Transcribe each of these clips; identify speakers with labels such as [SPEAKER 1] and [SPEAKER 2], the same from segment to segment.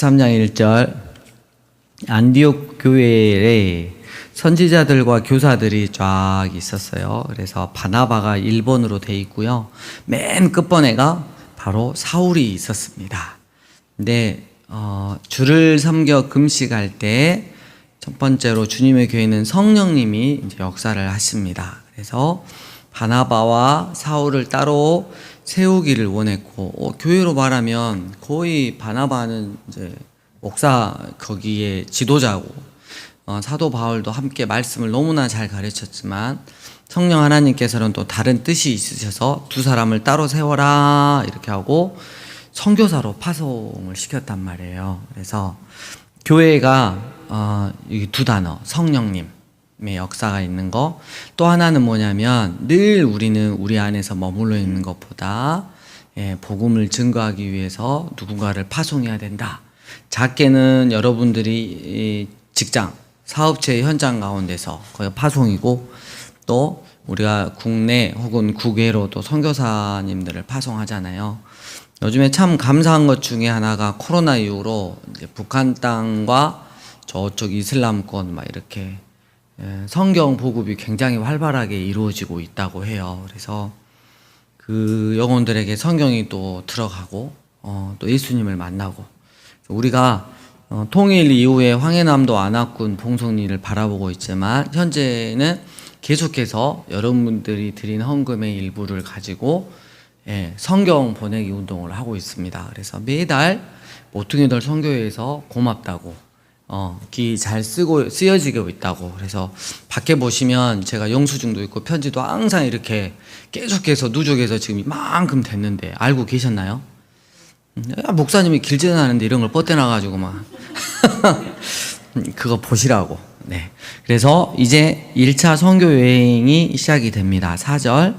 [SPEAKER 1] 13장 1절 안디옥 교회에 선지자들과 교사들이 쫙 있었어요. 그래서 바나바가 1번으로 돼 있고요. 맨 끝번에가 바로 사울이 있었습니다. 근데 주를 섬겨 금식할 때 첫 번째로 주님의 교회는 성령님이 이제 역사를 하십니다. 그래서 바나바와 사울을 따로 세우기를 원했고, 교회로 말하면 거의 바나바는 이제 목사 거기에 지도자고, 사도 바울도 함께 말씀을 너무나 잘 가르쳤지만 성령 하나님께서는 또 다른 뜻이 있으셔서 두 사람을 따로 세워라 이렇게 하고 선교사로 파송을 시켰단 말이에요. 그래서 교회가 이 두 단어 성령님의 역사가 있는 거, 또 하나는 뭐냐면 늘 우리는 우리 안에서 머물러 있는 것보다 복음을 증거하기 위해서 누군가를 파송해야 된다. 작게는 여러분들이 직장, 사업체의 현장 가운데서 거의 파송이고, 또 우리가 국내 혹은 국외로 또 선교사님들을 파송하잖아요. 요즘에 참 감사한 것 중에 하나가 코로나 이후로 이제 북한 땅과 저쪽 이슬람권 막 이렇게 성경 보급이 굉장히 활발하게 이루어지고 있다고 해요. 그래서 그 영혼들에게 성경이 또 들어가고 또 예수님을 만나고, 우리가 통일 이후에 황해남도 안압군 봉송리를 바라보고 있지만 현재는 계속해서 여러분들이 드린 헌금의 일부를 가지고 성경 보내기 운동을 하고 있습니다. 그래서 매달 모퉁이들 선교회에서 고맙다고 기 잘 쓰여지고 있다고. 그래서 밖에 보시면 제가 영수증도 있고 편지도 항상 이렇게 계속해서 누적해서 지금 이만큼 됐는데 알고 계셨나요? 목사님이 길지는 않은데 이런 걸 뻗대놔가지고 막 그거 보시라고. 네. 그래서 이제 1차 선교 여행이 시작이 됩니다. 4절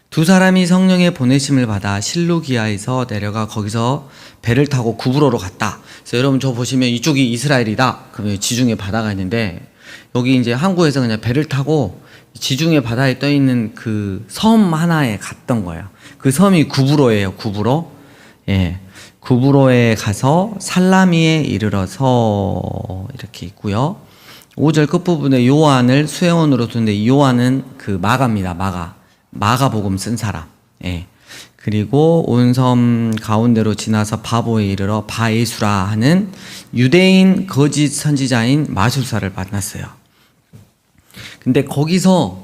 [SPEAKER 1] 두 사람이 성령의 보내심을 받아 실루기아에서 내려가 거기서 배를 타고 구브로로 갔다. 그래서 여러분 저 보시면 이쪽이 이스라엘이다. 그러면 지중해 바다가 있는데 여기 이제 항구에서 그냥 배를 타고 지중해 바다에 떠 있는 그 섬 하나에 갔던 거예요. 그 섬이 구브로예요. 구브로. 구브로에 가서 살라미에 이르러서 이렇게 있고요. 5절 끝부분에 요한을 수행원으로 두는데 요한은 그 마가입니다. 마가복음 쓴 사람. 그리고 온 섬 가운데로 지나서 바보에 이르러 바에수라 하는 유대인 거짓 선지자인 마술사를 만났어요. 근데 거기서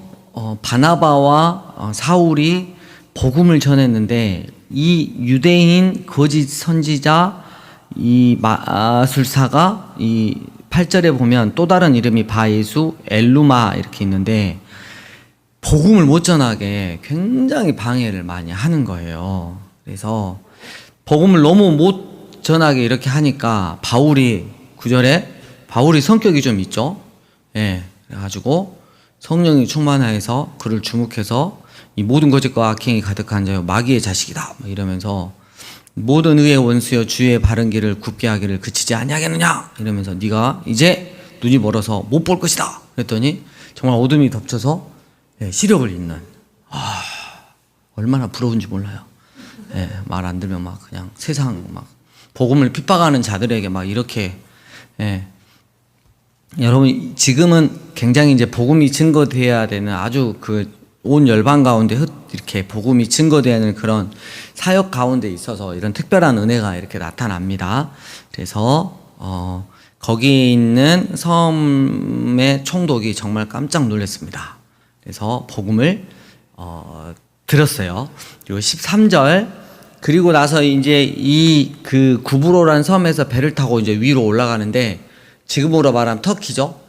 [SPEAKER 1] 바나바와 사울이 복음을 전했는데 이 유대인 거짓 선지자 이 마술사가 이 8절에 보면 또 다른 이름이 바예수, 엘루마 이렇게 있는데 복음을 못 전하게 굉장히 방해를 많이 하는 거예요. 그래서 복음을 너무 못 전하게 이렇게 하니까 바울이 9절에 바울이 성격이 좀 있죠. 그래가지고 성령이 충만하여서 그를 주목해서 이 모든 거짓과 악행이 가득한 자여 마귀의 자식이다 이러면서 모든 의의 원수여 주의 바른 길을 굽게 하기를 그치지 아니하겠느냐 이러면서 네가 이제 눈이 멀어서 못 볼 것이다 그랬더니 정말 어둠이 덮쳐서 시력을 잃는, 얼마나 부러운지 몰라요. 말 안 들으면 막 그냥 세상 막 복음을 핍박하는 자들에게 막 이렇게. 여러분 지금은 굉장히 이제 복음이 증거돼야 되는 아주 그 온 열방 가운데 이렇게 복음이 증거돼야 하는 그런 사역 가운데 있어서 이런 특별한 은혜가 이렇게 나타납니다. 그래서 거기 있는 섬의 총독이 정말 깜짝 놀랐습니다. 그래서 복음을 들었어요. 그리고 13절 그리고 나서 이제 이 그 구브로라는 섬에서 배를 타고 이제 위로 올라가는데 지금으로 말하면 터키죠.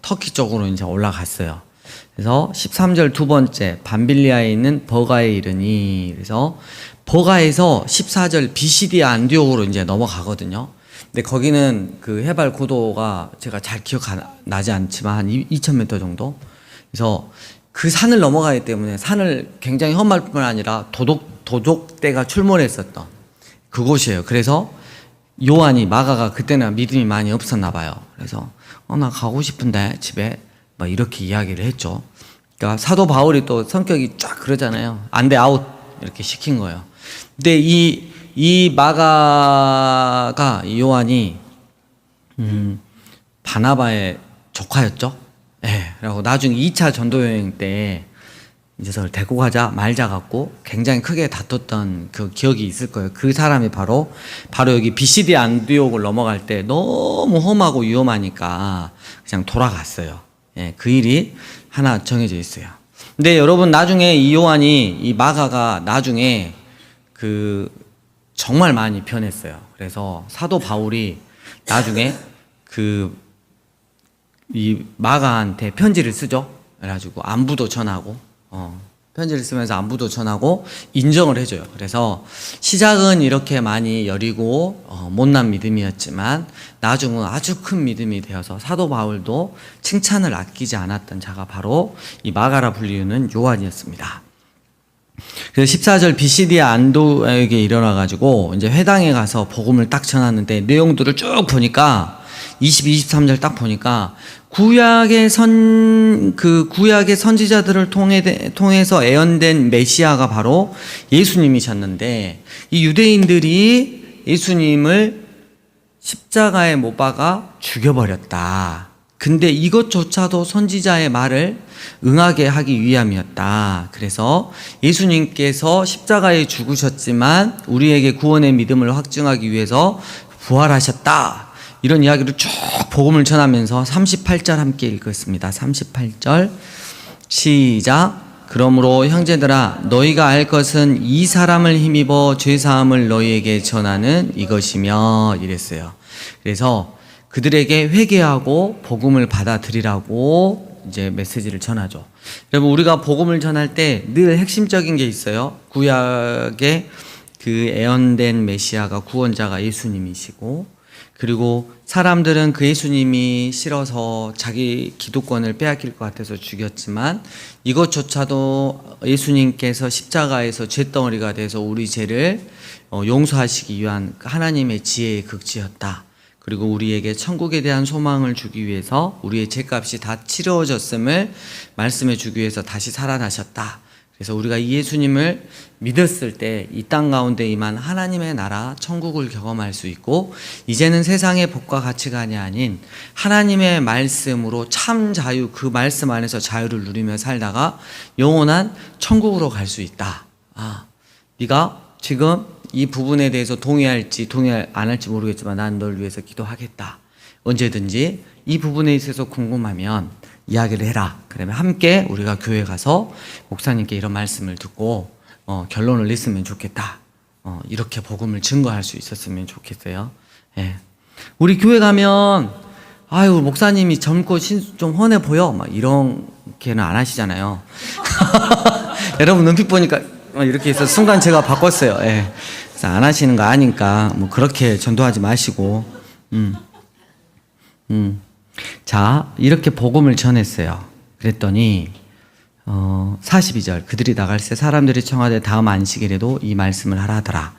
[SPEAKER 1] 터키 쪽으로 이제 올라갔어요. 그래서 13절 두 번째 밤빌리아에 있는 버가에 이르니, 그래서 버가에서 14절 비시디아 안디옥으로 이제 넘어가거든요. 근데 거기는 그 해발 고도가 제가 잘 기억나지 않지만 한 2,000m 정도. 그래서 그 산을 넘어가기 때문에 산을 굉장히 험할 뿐만 아니라 도둑대가 출몰했었던 그곳이에요. 그래서 요한이 마가가 그때는 믿음이 많이 없었나 봐요. 그래서 나 가고 싶은데 집에 막 이렇게 이야기를 했죠. 그러니까 사도 바울이 또 성격이 쫙 그러잖아요. 안 돼 아웃 이렇게 시킨 거예요. 근데 이 이 마가가 이 요한이 바나바의 조카였죠. 예. 그리고 나중에 2차 전도 여행 때 이제 저를 데리고 가자 말자 갖고 굉장히 크게 다퉜던 그 기억이 있을 거예요. 그 사람이 바로 여기 비시디 안디옥을 넘어갈 때 너무 험하고 위험하니까 그냥 돌아갔어요. 예. 그 일이 하나 정해져 있어요. 근데 여러분 나중에 이 요한이 이 마가가 나중에 그 정말 많이 변했어요. 그래서 사도 바울이 나중에 이 마가한테 편지를 쓰죠. 그래가지고 안부도 전하고, 편지를 쓰면서 안부도 전하고 인정을 해줘요. 그래서 시작은 이렇게 많이 여리고 못난 믿음이었지만 나중은 아주 큰 믿음이 되어서 사도 바울도 칭찬을 아끼지 않았던 자가 바로 이 마가라 불리우는 요한이었습니다. 그래서 14절 비시디아 안도에게 일어나가지고 이제 회당에 가서 복음을 딱 전하는데 내용들을 쭉 보니까 22, 23절 딱 보니까 구약의 선지자들을 통해서 예언된 메시아가 바로 예수님이셨는데 이 유대인들이 예수님을 십자가에 못 박아 죽여버렸다. 근데 이것조차도 선지자의 말을 응하게 하기 위함이었다. 그래서 예수님께서 십자가에 죽으셨지만 우리에게 구원의 믿음을 확증하기 위해서 부활하셨다. 이런 이야기를 쭉 복음을 전하면서 38절 함께 읽겠습니다. 38절 시작. 그러므로 형제들아 너희가 알 것은 이 사람을 힘입어 죄사함을 너희에게 전하는 이것이며 이랬어요. 그래서 그들에게 회개하고 복음을 받아들이라고 이제 메시지를 전하죠. 여러분 우리가 복음을 전할 때 늘 핵심적인 게 있어요. 구약의 그 예언된 메시아가 구원자가 예수님이시고 그리고 사람들은 그 예수님이 싫어서 자기 기득권을 빼앗길 것 같아서 죽였지만 이것조차도 예수님께서 십자가에서 죄덩어리가 돼서 우리 죄를 용서하시기 위한 하나님의 지혜의 극치였다. 그리고 우리에게 천국에 대한 소망을 주기 위해서 우리의 죄값이 다 치러졌음을 말씀해 주기 위해서 다시 살아나셨다. 그래서 우리가 이 예수님을 믿었을 때 이 땅 가운데 임한 하나님의 나라 천국을 경험할 수 있고 이제는 세상의 법과 가치관이 아닌 하나님의 말씀으로 참 자유, 그 말씀 안에서 자유를 누리며 살다가 영원한 천국으로 갈 수 있다. 네가 지금 이 부분에 대해서 동의할지 안 할지 모르겠지만 난 널 위해서 기도하겠다. 언제든지 이 부분에 있어서 궁금하면 이야기를 해라. 그러면 함께 우리가 교회 가서 목사님께 이런 말씀을 듣고 결론을 냈으면 좋겠다. 이렇게 복음을 증거할 수 있었으면 좋겠어요. 예. 우리 교회 가면 아유 목사님이 젊고 좀 훤해 보여 막 이렇게는 안 하시잖아요. 여러분 눈빛 보니까 이렇게 해서 순간 제가 바꿨어요. 예. 그래서 안 하시는 거 아니까 뭐 그렇게 전도하지 마시고. 자, 이렇게 복음을 전했어요. 그랬더니 42절 그들이 나갈새 사람들이 청하되 다음 안식일에도 이 말씀을 하라 하더라.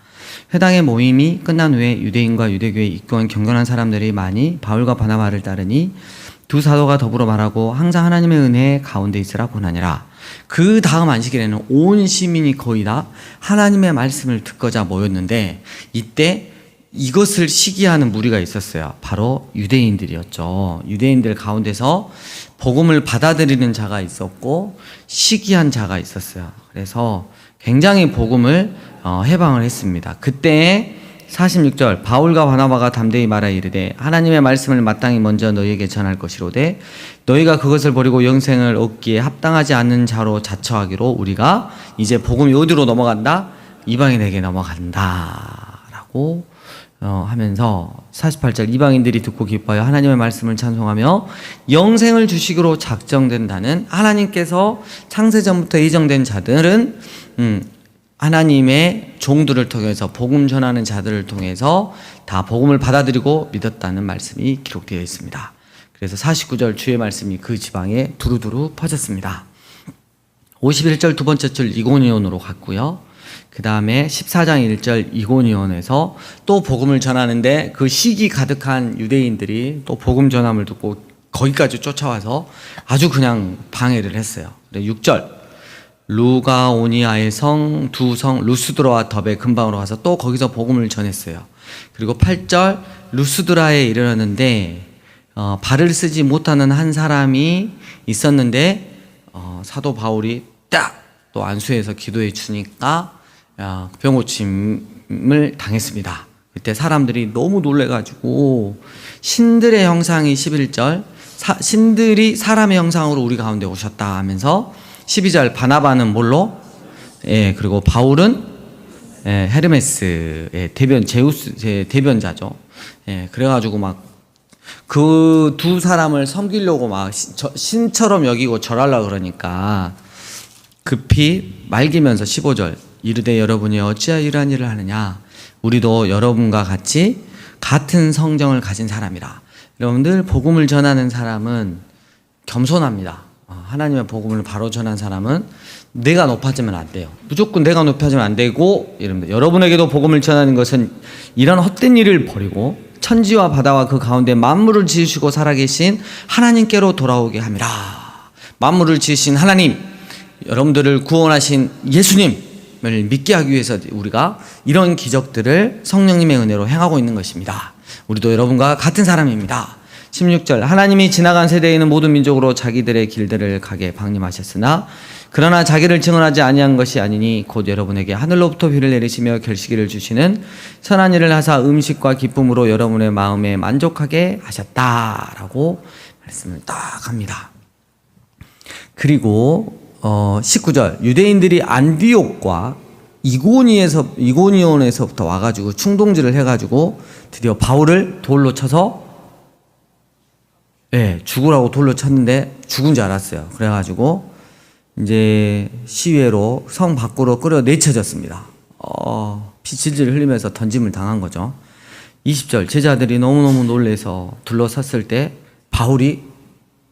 [SPEAKER 1] 회당의 모임이 끝난 후에 유대인과 유대교에 입교한 경건한 사람들이 많이 바울과 바나바를 따르니 두 사도가 더불어 말하고 항상 하나님의 은혜 가운데 있으라 권하니라. 그 다음 안식일에는 온 시민이 거의 다 하나님의 말씀을 듣고자 모였는데 이때 이것을 시기하는 무리가 있었어요. 바로 유대인들이었죠. 유대인들 가운데서 복음을 받아들이는 자가 있었고 시기한 자가 있었어요. 그래서 굉장히 복음을 해방을 했습니다. 그때 46절 바울과 바나바가 담대히 말하 이르되 하나님의 말씀을 마땅히 먼저 너희에게 전할 것이로되 너희가 그것을 버리고 영생을 얻기에 합당하지 않는 자로 자처하기로 우리가 이제 복음이 어디로 넘어간다? 이방인에게 넘어간다 라고 하면서 48절 이방인들이 듣고 기뻐하여 하나님의 말씀을 찬송하며 영생을 주시기로 작정된다는 하나님께서 창세전부터 예정된 자들은 하나님의 종들을 통해서 복음 전하는 자들을 통해서 다 복음을 받아들이고 믿었다는 말씀이 기록되어 있습니다. 그래서 49절 주의 말씀이 그 지방에 두루두루 퍼졌습니다. 51절 두 번째 줄 이고니온으로 갔고요. 그 다음에 14장 1절 이고니온에서 또 복음을 전하는데 그 시기 가득한 유대인들이 또 복음 전함을 듣고 거기까지 쫓아와서 아주 그냥 방해를 했어요. 6절 루가오니아의 성 두 성 루스드라와 더베 근방으로 가서 또 거기서 복음을 전했어요. 그리고 8절 루스드라에 이르렀는데 발을 쓰지 못하는 한 사람이 있었는데 사도 바울이 딱 또 안수해서 기도해 주니까 병 고침을 당했습니다. 그때 사람들이 너무 놀래가지고 신들의 형상이 11절 신들이 사람의 형상으로 우리 가운데 오셨다 하면서 12절 바나바는 뭘로? 예, 그리고 바울은 헤르메스의 대변 제우스의 대변자죠. 예, 그래가지고 막 그 두 사람을 섬기려고 막 신처럼 여기고 절하려고 그러니까 급히 말기면서 15절 이르되 여러분이 어찌하여 이러한 일을 하느냐 우리도 여러분과 같이 같은 성정을 가진 사람이라. 여러분들 복음을 전하는 사람은 겸손합니다. 하나님의 복음을 바로 전한 사람은 내가 높아지면 안 돼요. 무조건 내가 높아지면 안 되고 여러분에게도 복음을 전하는 것은 이런 헛된 일을 버리고 천지와 바다와 그 가운데 만물을 지으시고 살아계신 하나님께로 돌아오게 함이라. 만물을 지으신 하나님, 여러분들을 구원하신 예수님을 믿게 하기 위해서 우리가 이런 기적들을 성령님의 은혜로 행하고 있는 것입니다. 우리도 여러분과 같은 사람입니다. 16절 하나님이 지나간 세대에는 모든 민족으로 자기들의 길들을 가게 방림하셨으나 그러나 자기를 증언하지 아니한 것이 아니니 곧 여러분에게 하늘로부터 비를 내리시며 결식기를 주시는 선한 일을 하사 음식과 기쁨으로 여러분의 마음에 만족하게 하셨다라고 말씀을 딱 합니다. 그리고 19절 유대인들이 안디옥과 이고니온에서부터 와가지고 충동질을 해가지고 드디어 바울을 돌로 쳐서 죽으라고 돌로 쳤는데 죽은 줄 알았어요. 그래가지고 이제 시외로 성 밖으로 끌어 내쳐졌습니다. 피 질질 흘리면서 던짐을 당한 거죠. 20절 제자들이 너무너무 놀래서 둘러섰을 때 바울이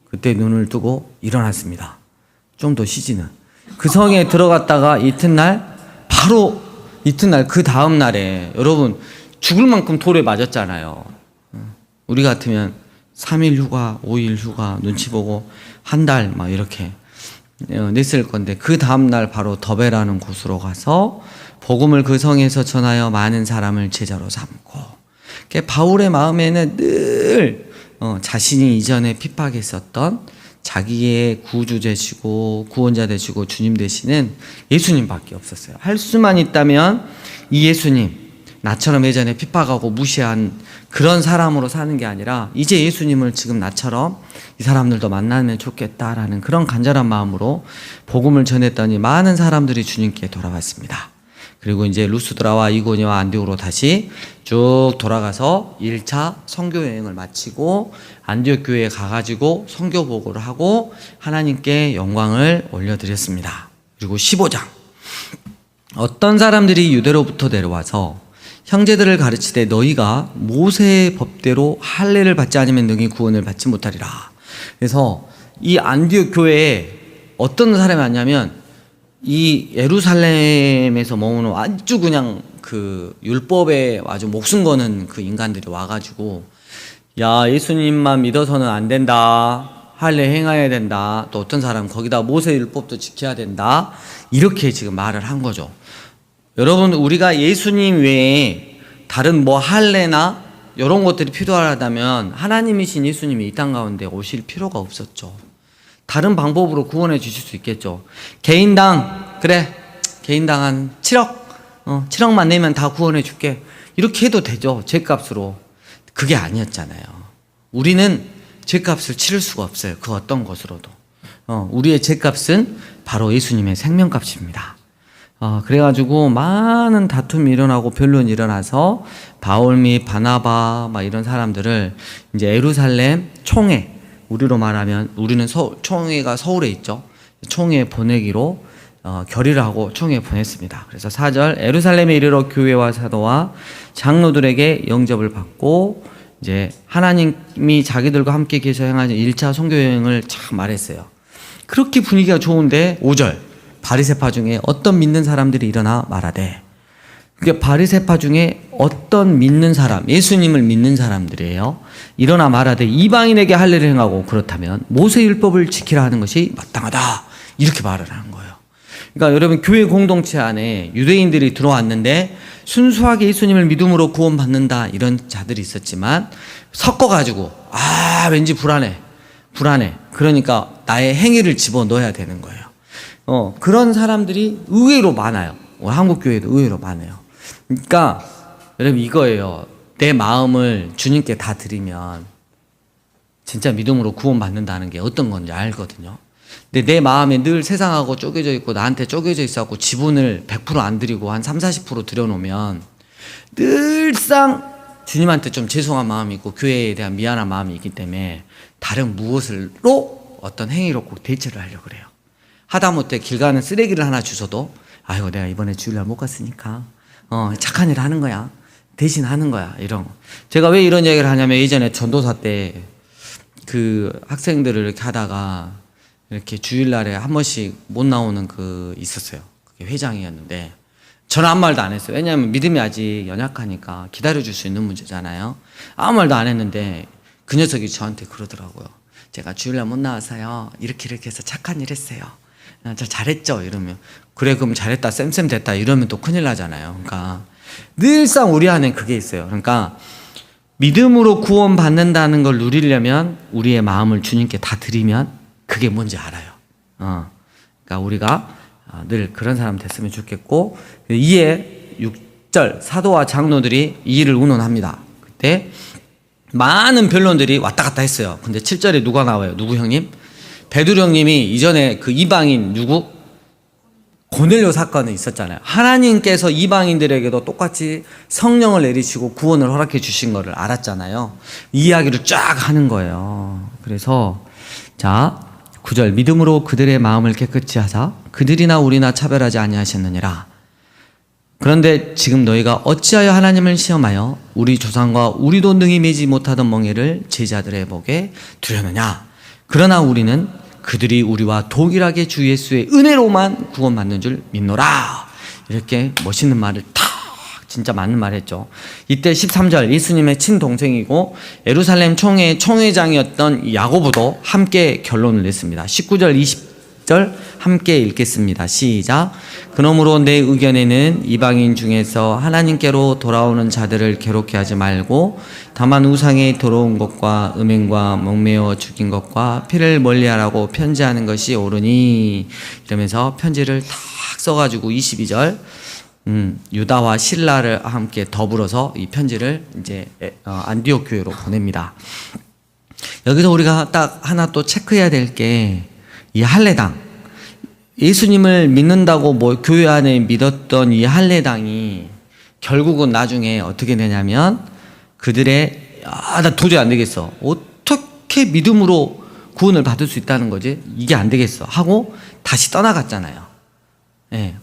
[SPEAKER 1] 그때 눈을 뜨고 일어났습니다. 좀 더 쉬지는. 그 성에 들어갔다가 이튿날 그 다음 날에 여러분 죽을 만큼 돌에 맞았잖아요. 우리 같으면 3일 휴가, 5일 휴가 눈치 보고 한 달 막 이렇게 냈을 건데 그 다음날 바로 더베라는 곳으로 가서 복음을 그 성에서 전하여 많은 사람을 제자로 삼고 바울의 마음에는 늘 자신이 이전에 핍박했었던 자기의 구주 되시고 구원자 되시고 주님 되시는 예수님밖에 없었어요. 할 수만 있다면 이 예수님 나처럼 예전에 핍박하고 무시한 그런 사람으로 사는 게 아니라 이제 예수님을 지금 나처럼 이 사람들도 만나면 좋겠다라는 그런 간절한 마음으로 복음을 전했더니 많은 사람들이 주님께 돌아왔습니다. 그리고 이제 루스드라와 이고니와 안디옥으로 다시 쭉 돌아가서 1차 선교 여행을 마치고 안디옥 교회에 가가지고 선교 보고를 하고 하나님께 영광을 올려드렸습니다. 그리고 15장 어떤 사람들이 유대로부터 내려와서 형제들을 가르치되 너희가 모세의 법대로 할례를 받지 않으면 능히 구원을 받지 못하리라. 그래서 이 안디옥 교회에 어떤 사람이 왔냐면 이 예루살렘에서 머무는 아주 그냥 그 율법에 아주 목숨 거는 그 인간들이 와가지고 야 예수님만 믿어서는 안 된다. 할례 행해야 된다. 또 어떤 사람은 거기다 모세 율법도 지켜야 된다. 이렇게 지금 말을 한 거죠. 여러분 우리가 예수님 외에 다른 뭐 할례나 이런 것들이 필요하다면 하나님이신 예수님이 이 땅 가운데 오실 필요가 없었죠. 다른 방법으로 구원해 주실 수 있겠죠. 개인당 개인당 한 7억만 내면 다 구원해 줄게 이렇게 해도 되죠. 죄값으로. 그게 아니었잖아요. 우리는 죄값을 치를 수가 없어요. 그 어떤 것으로도. 우리의 죄값은 바로 예수님의 생명값입니다. 그래가지고 많은 다툼이 일어나고 변론이 일어나서 바울 및 바나바 막 이런 사람들을 이제 예루살렘 총회, 우리로 말하면 우리는 총회가 서울에 있죠. 총회 보내기로 결의를 하고 총회에 보냈습니다. 그래서 4절 예루살렘에 이르러 교회와 사도와 장로들에게 영접을 받고 이제 하나님이 자기들과 함께 계셔 행하는 1차 선교 여행을 참 말했어요. 그렇게 분위기가 좋은데 5절 바리새파 중에 어떤 믿는 사람들이 일어나 말하되, 그러니까 바리새파 중에 어떤 믿는 사람, 예수님을 믿는 사람들이에요. 일어나 말하되 이방인에게 할례를 행하고 그렇다면 모세 율법을 지키라 하는 것이 마땅하다. 이렇게 말을 하는 거예요. 그러니까 여러분 교회 공동체 안에 유대인들이 들어왔는데 순수하게 예수님을 믿음으로 구원받는다 이런 자들이 있었지만 섞어가지고 왠지 불안해. 그러니까 나의 행위를 집어넣어야 되는 거예요. 그런 사람들이 의외로 많아요. 한국 교회도 의외로 많아요. 그러니까 여러분 이거예요. 내 마음을 주님께 다 드리면 진짜 믿음으로 구원받는다는 게 어떤 건지 알거든요. 근데 내 마음에 늘 세상하고 쪼개져 있고 나한테 쪼개져 있어갖고 지분을 100% 안 드리고 한 30-40% 들여놓으면 늘상 주님한테 좀 죄송한 마음이 있고 교회에 대한 미안한 마음이 있기 때문에 다른 무엇으로 어떤 행위로 꼭 대체를 하려고 그래요. 하다못해 길 가는 쓰레기를 하나 주셔도 아이고 내가 이번에 주일날 못 갔으니까 착한 일 하는 거야. 대신 하는 거야. 이런 거. 제가 왜 이런 얘기를 하냐면 예전에 전도사 때 그 학생들을 이렇게 하다가 이렇게 주일날에 한 번씩 못 나오는 그 있었어요. 그게 회장이었는데 저는 아무 말도 안 했어요. 왜냐하면 믿음이 아직 연약하니까 기다려줄 수 있는 문제잖아요. 아무 말도 안 했는데 그 녀석이 저한테 그러더라고요. 제가 주일날 못 나와서요. 이렇게 해서 착한 일 했어요. 저 잘했죠? 이러면 그래 그럼 잘했다 쌤 됐다 이러면 또 큰일 나잖아요. 그러니까 늘상 우리 안에 그게 있어요. 그러니까 믿음으로 구원받는다는 걸 누리려면 우리의 마음을 주님께 다 드리면 그게 뭔지 알아요. 그러니까 우리가 늘 그런 사람 됐으면 좋겠고 이에 6절 사도와 장로들이 이 일을 운운합니다. 그때 많은 변론들이 왔다 갔다 했어요. 근데 7절에 누가 나와요? 누구 형님? 베드로 형님이 이전에 그 이방인 누구? 고넬료 사건이 있었잖아요. 하나님께서 이방인들에게도 똑같이 성령을 내리시고 구원을 허락해 주신 거를 알았잖아요. 이 이야기를 쫙 하는 거예요. 그래서 자 9절 믿음으로 그들의 마음을 깨끗이 하사 그들이나 우리나 차별하지 아니하셨느니라. 그런데 지금 너희가 어찌하여 하나님을 시험하여 우리 조상과 우리도 능히 매지 못하던 멍에를 제자들의 목에 두려느냐. 그러나 우리는 그들이 우리와 동일하게 주 예수의 은혜로만 구원받는 줄 믿노라. 이렇게 멋있는 말을 탁 진짜 맞는 말 했죠. 이때 13절 예수님의 친동생이고 예루살렘 총회장이었던 야고보도 함께 결론을 냈습니다. 19절 20절 함께 읽겠습니다. 시작. 그러므로 내 의견에는 이방인 중에서 하나님께로 돌아오는 자들을 괴롭게 하지 말고 다만 우상에 들어온 것과 음행과 목매어 죽인 것과 피를 멀리하라고 편지하는 것이 옳으니 이러면서 편지를 탁 써가지고 22절 유다와 실라를 함께 더불어서 이 편지를 이제 안디옥 교회로 보냅니다. 여기서 우리가 딱 하나 또 체크해야 될 게 이 할례당 예수님을 믿는다고 뭐 교회 안에 믿었던 이 할례당이 결국은 나중에 어떻게 되냐면 그들의 나 도저히 안 되겠어. 어떻게 믿음으로 구원을 받을 수 있다는 거지? 이게 안 되겠어 하고 다시 떠나갔잖아요.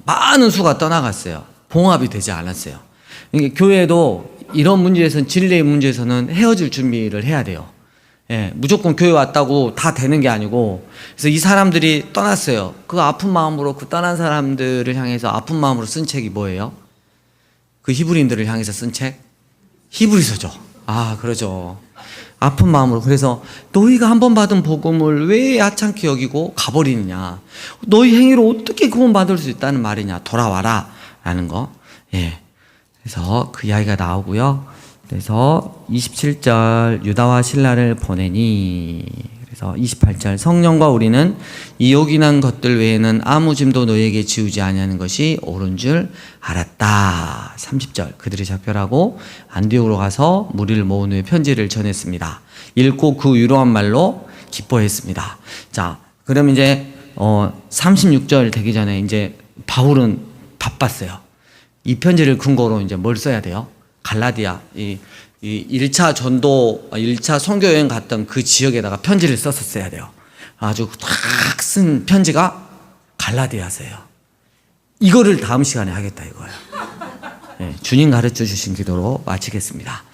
[SPEAKER 1] 많은 수가 떠나갔어요. 봉합이 되지 않았어요. 그러니까 교회도 이런 문제에서는 진리의 문제에서는 헤어질 준비를 해야 돼요. 무조건 교회 왔다고 다 되는 게 아니고 그래서 이 사람들이 떠났어요. 그 아픈 마음으로 그 떠난 사람들을 향해서 아픈 마음으로 쓴 책이 뭐예요? 그 히브리인들을 향해서 쓴 책? 히브리서죠. 그러죠. 아픈 마음으로. 그래서 너희가 한 번 받은 복음을 왜 하찮게 여기고 가버리느냐. 너희 행위로 어떻게 구원받을 수 있다는 말이냐. 돌아와라 라는 거. 그래서 그 이야기가 나오고요. 그래서 27절 유다와 실라를 보내니 그래서 28절 성령과 우리는 이 요긴한 것들 외에는 아무 짐도 너희에게 지우지 아니하는 것이 옳은 줄 알았다. 30절 그들이 작별하고 안디옥으로 가서 무리를 모은 후에 편지를 전했습니다. 읽고 그 유로한 말로 기뻐했습니다. 자, 그럼 이제 36절 되기 전에 이제 바울은 바빴어요. 이 편지를 근거로 이제 뭘 써야 돼요? 갈라디아, 이 1차 전도, 1차 선교여행 갔던 그 지역에다가 편지를 썼었어야 돼요. 아주 탁 쓴 편지가 갈라디아서예요. 이거를 다음 시간에 하겠다 이거예요. 주님 가르쳐 주신 기도로 마치겠습니다.